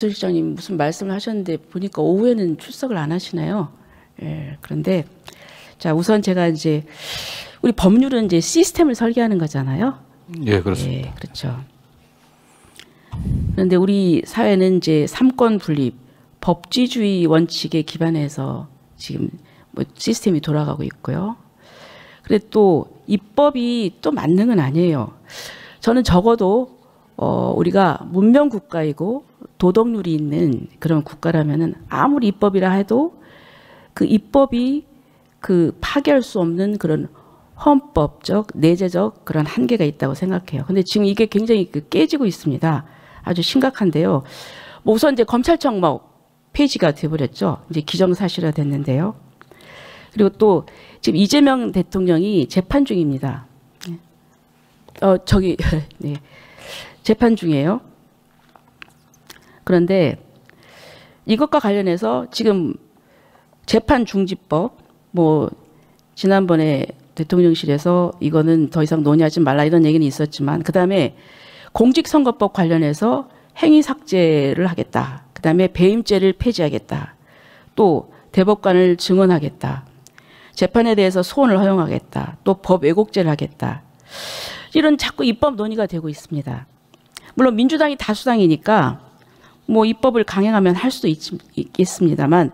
실장님 무슨 말씀을 하셨는데 보니까 오후에는 출석을 안 하시나요? 예, 그런데 자 우선 제가 이제 우리 법률은 이제 시스템을 설계하는 거잖아요. 예, 그렇습니다. 예, 그렇죠. 그런데 우리 사회는 이제 삼권 분립, 법치주의 원칙에 기반해서 지금 뭐 시스템이 돌아가고 있고요. 그런데 또 입법이 또 만능은 아니에요. 저는 적어도 우리가 문명 국가이고 도덕률이 있는 그런 국가라면은 아무리 입법이라 해도 그 입법이 그 파괴할 수 없는 그런 헌법적, 내재적 그런 한계가 있다고 생각해요. 근데 지금 이게 굉장히 깨지고 있습니다. 아주 심각한데요. 뭐 우선 이제 검찰청 폐지가 돼버렸죠. 이제 기정사실화 됐는데요. 그리고 또 지금 이재명 대통령이 재판 중입니다. 네. 재판 중이에요. 그런데 이것과 관련해서 지금 재판중지법 지난번에 대통령실에서 이거는 더 이상 논의하지 말라 이런 얘기는 있었지만 그다음에 공직선거법 관련해서 행위삭제를 하겠다. 그다음에 배임죄를 폐지하겠다. 또 대법관을 증언하겠다. 재판에 대해서 소원을 허용하겠다. 또 법 왜곡죄를 하겠다. 이런 자꾸 입법 논의가 되고 있습니다. 물론 민주당이 다수당이니까 입법을 강행하면 할 수도 있겠습니다만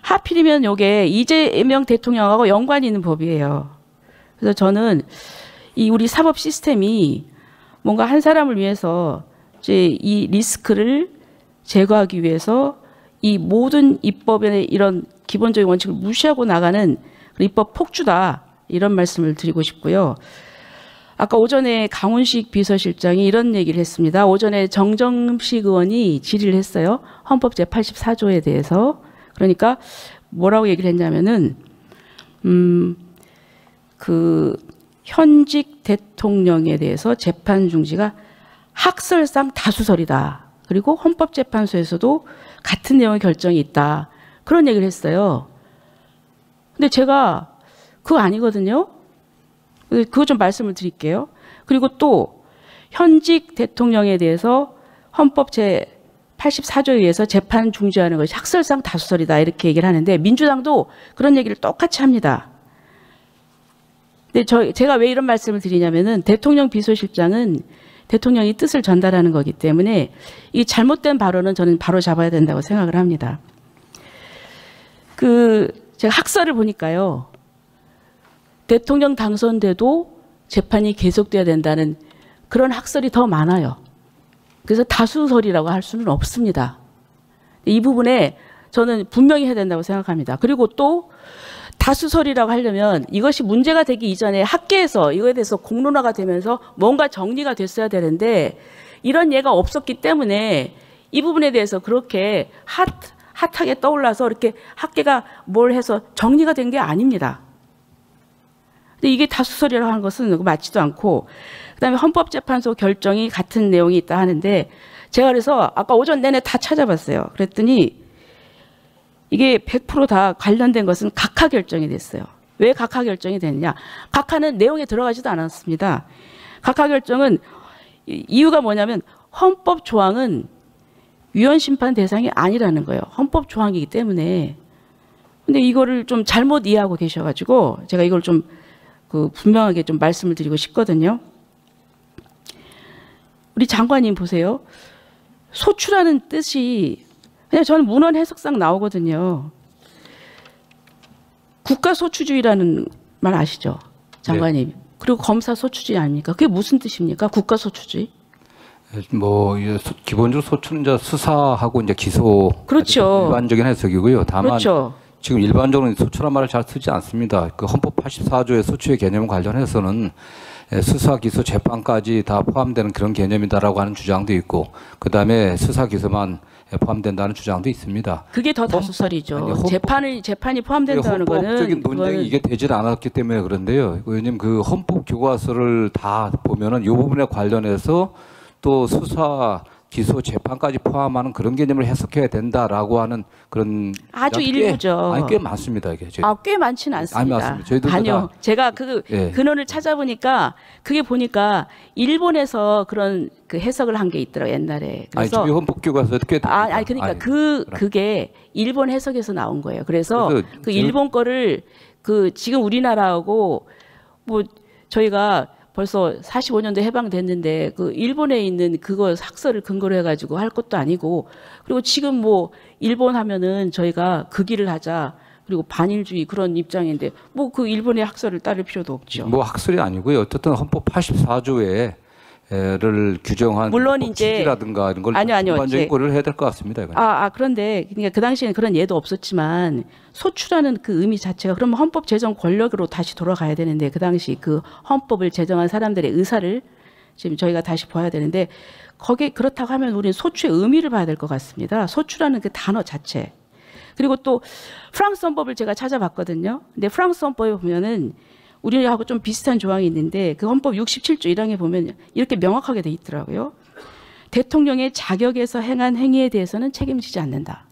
하필이면 이게 이재명 대통령하고 연관이 있는 법이에요. 그래서 저는 이 우리 사법 시스템이 뭔가 한 사람을 위해서 이제 이 리스크를 제거하기 위해서 이 모든 입법의 이런 기본적인 원칙을 무시하고 나가는 입법 폭주다 이런 말씀을 드리고 싶고요. 아까 오전에 강훈식 비서실장이 이런 얘기를 했습니다. 오전에 정정식 의원이 질의를 했어요. 헌법 제84조에 대해서. 그러니까 뭐라고 얘기를 했냐면은 그 현직 대통령에 대해서 재판 중지가 학설상 다수설이다. 그리고 헌법재판소에서도 같은 내용의 결정이 있다. 그런 얘기를 했어요. 근데 제가 그거 아니거든요. 그거 좀 말씀을 드릴게요. 그리고 또 현직 대통령에 대해서 헌법 제84조에 의해서 재판 중지하는 것이 학설상 다수설이다 이렇게 얘기를 하는데 민주당도 그런 얘기를 똑같이 합니다. 근데 제가 왜 이런 말씀을 드리냐면은 대통령 비서실장은 대통령이 뜻을 전달하는 거기 때문에 이 잘못된 발언은 저는 바로 잡아야 된다고 생각을 합니다. 제가 학설을 보니까요. 대통령 당선돼도 재판이 계속돼야 된다는 그런 학설이 더 많아요. 그래서 다수설이라고 할 수는 없습니다. 이 부분에 저는 분명히 해야 된다고 생각합니다. 그리고 또 다수설이라고 하려면 이것이 문제가 되기 이전에 학계에서 이거에 대해서 공론화가 되면서 뭔가 정리가 됐어야 되는데 이런 예가 없었기 때문에 이 부분에 대해서 그렇게 핫하게 떠올라서 이렇게 학계가 뭘 해서 정리가 된 게 아닙니다. 근데 이게 다수설이라고 하는 것은 맞지도 않고 그다음에 헌법재판소 결정이 같은 내용이 있다 하는데 제가 그래서 아까 오전 내내 다 찾아봤어요. 그랬더니 이게 100% 다 관련된 것은 각하 결정이 됐어요. 왜 각하 결정이 됐냐? 각하는 내용에 들어가지도 않았습니다. 각하 결정은 이유가 뭐냐면 헌법 조항은 위헌 심판 대상이 아니라는 거예요. 헌법 조항이기 때문에. 근데 이거를 좀 잘못 이해하고 계셔가지고 제가 이걸 좀 분명하게 좀 말씀을 드리고 싶거든요. 우리 장관님 보세요. 소추라는 뜻이 그냥 저는 문헌 해석상 나오거든요. 국가소추주의라는 말 아시죠? 장관님. 네. 그리고 검사소추주의 아닙니까? 그게 무슨 뜻입니까? 국가소추주의? 기본적으로 소추는 이제 수사하고 이제 기소. 그렇죠. 일반적인 해석이고요. 다만 그렇죠. 지금 일반적으로 소추란 말을 잘 쓰지 않습니다. 그 헌법 84조의 소추의 개념 관련해서는 수사, 기소, 재판까지 다 포함되는 그런 개념이다라고 하는 주장도 있고, 그 다음에 수사, 기소만 포함된다는 주장도 있습니다. 그게 더 다수설이죠. 재판이 포함된다는 거는 헌법적인 논쟁이 이게 되질 않았기 때문에 그런데요. 왜냐면 그 헌법 교과서를 다 보면은 이 부분에 관련해서 또 수사 기소, 재판까지 포함하는 그런 개념을 해석해야 된다라고 하는 그런 아주 주장이 일부죠. 꽤 많습니다 이게. 꽤 많지는 않습니다. 맞습니다. 저희도 아니요. 제가 그 예. 근원을 찾아보니까 그게 보니까 일본에서 그런 그 해석을 한 게 있더라고요, 옛날에. 아니 그래서 저희 헌법교과서에도 꽤 아니 그러니까 그게 일본 해석에서 나온 거예요. 그래서 그 일본 거를 그 지금 우리나라하고 뭐 저희가 벌써 45년도 해방됐는데 그 일본에 있는 그거 학설을 근거로 해가지고 할 것도 아니고, 그리고 지금 뭐 일본 하면은 저희가 그 길을 하자, 그리고 반일주의 그런 입장인데 뭐 그 일본의 학설을 따를 필요도 없죠. 뭐 학설이 아니고요. 어쨌든 헌법 84조에 를 규정한 물론 이제 취지라든가 이런 걸 아니요. 일반적인 거를 해야 될 것 같습니다. 이건. 그런데 그러니까 그 당시에는 그런 예도 없었지만 소추라는 그 의미 자체가 그러면 헌법 제정 권력으로 다시 돌아가야 되는데, 그 당시 그 헌법을 제정한 사람들의 의사를 지금 저희가 다시 봐야 되는데, 거기에 그렇다고 하면 우리는 소추의 의미를 봐야 될 것 같습니다. 소추라는 그 단어 자체. 그리고 또 프랑스 헌법을 제가 찾아봤거든요. 근데 프랑스 헌법에 보면은 우리하고 좀 비슷한 조항이 있는데 그 헌법 67조 1항에 보면 이렇게 명확하게 돼 있더라고요. 대통령의 자격에서 행한 행위에 대해서는 책임지지 않는다.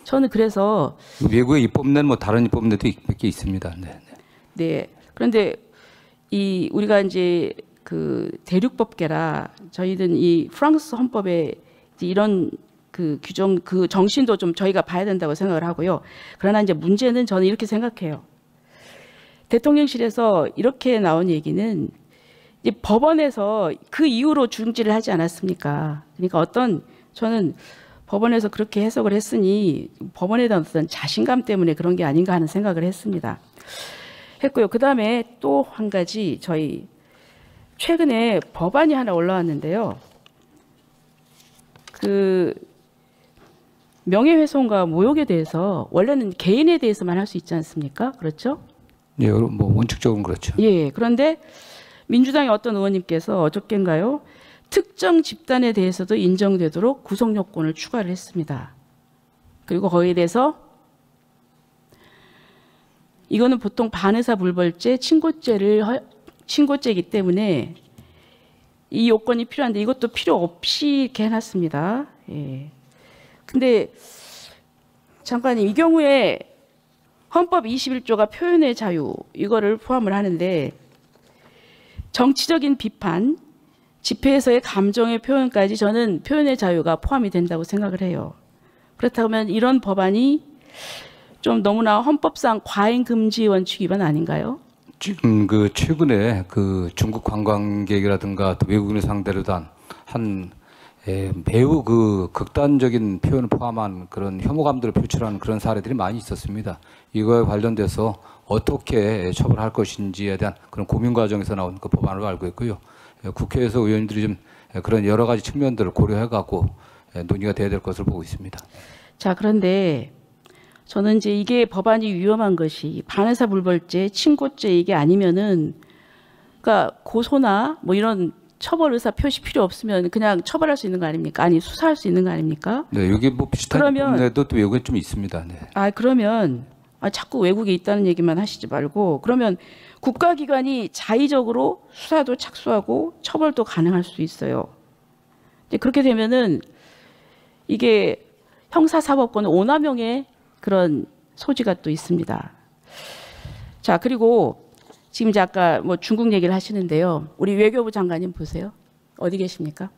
저는 그래서 외국의 입법례는 뭐 다른 입법례도 몇 개 있습니다. 네. 네. 그런데 이 우리가 이제 그 대륙법계라 저희는 이 프랑스 헌법에 이런 그 규정 그 정신도 좀 저희가 봐야 된다고 생각을 하고요. 그러나 이제 문제는 저는 이렇게 생각해요. 대통령실에서 이렇게 나온 얘기는 이제 법원에서 그 이후로 중지를 하지 않았습니까? 그러니까 저는 법원에서 그렇게 해석을 했으니 법원에 대한 어떤 자신감 때문에 그런 게 아닌가 하는 생각을 했고요. 그 다음에 또 한 가지 저희 최근에 법안이 하나 올라왔는데요. 그 명예훼손과 모욕에 대해서 원래는 개인에 대해서만 할 수 있지 않습니까? 그렇죠? 예, 뭐 원칙적으로는 그렇죠. 예, 그런데 민주당의 어떤 의원님께서 어저께인가요? 특정 집단에 대해서도 인정되도록 구속 요건을 추가를 했습니다. 그리고 거기에 대해서 이거는 보통 반의사 불벌죄, 친고죄이기 때문에 이 요건이 필요한데 이것도 필요 없이 이렇게 해놨습니다. 예. 근데 장관님, 이 경우에 헌법 21조가 표현의 자유 이거를 포함을 하는데 정치적인 비판, 집회에서의 감정의 표현까지 저는 표현의 자유가 포함이 된다고 생각을 해요. 그렇다면 이런 법안이 좀 너무나 헌법상 과잉 금지 원칙 위반 아닌가요? 지금 그 최근에 그 중국 관광객이라든가 또 외국인을 상대로 한 매우 그 극단적인 표현을 포함한 그런 혐오감들을 표출하는 그런 사례들이 많이 있었습니다. 이거에 관련돼서 어떻게 처벌할 것인지에 대한 그런 고민 과정에서 나온 그 법안으로 알고 있고요. 국회에서 의원님들이 좀 그런 여러 가지 측면들을 고려해갖고 논의가 돼야 될 것으로 보고 있습니다. 자, 그런데 저는 이제 이게 법안이 위험한 것이 반의사 불벌죄, 친고죄 이게 아니면은 그러니까 고소나 뭐 이런 처벌 의사 표시 필요 없으면 그냥 처벌할 수 있는 거 아닙니까? 아니 수사할 수 있는 거 아닙니까? 네, 여기 뭐 비슷한 법례도 또 외국에 좀 있습니다. 네. 그러면 자꾸 외국에 있다는 얘기만 하시지 말고, 그러면 국가기관이 자의적으로 수사도 착수하고 처벌도 가능할 수 있어요. 그렇게 되면은 이게 형사사법권 오남용의 그런 소지가 또 있습니다. 자, 그리고 지금 이제 아까 뭐 중국 얘기를 하시는데요. 우리 외교부 장관님 보세요. 어디 계십니까?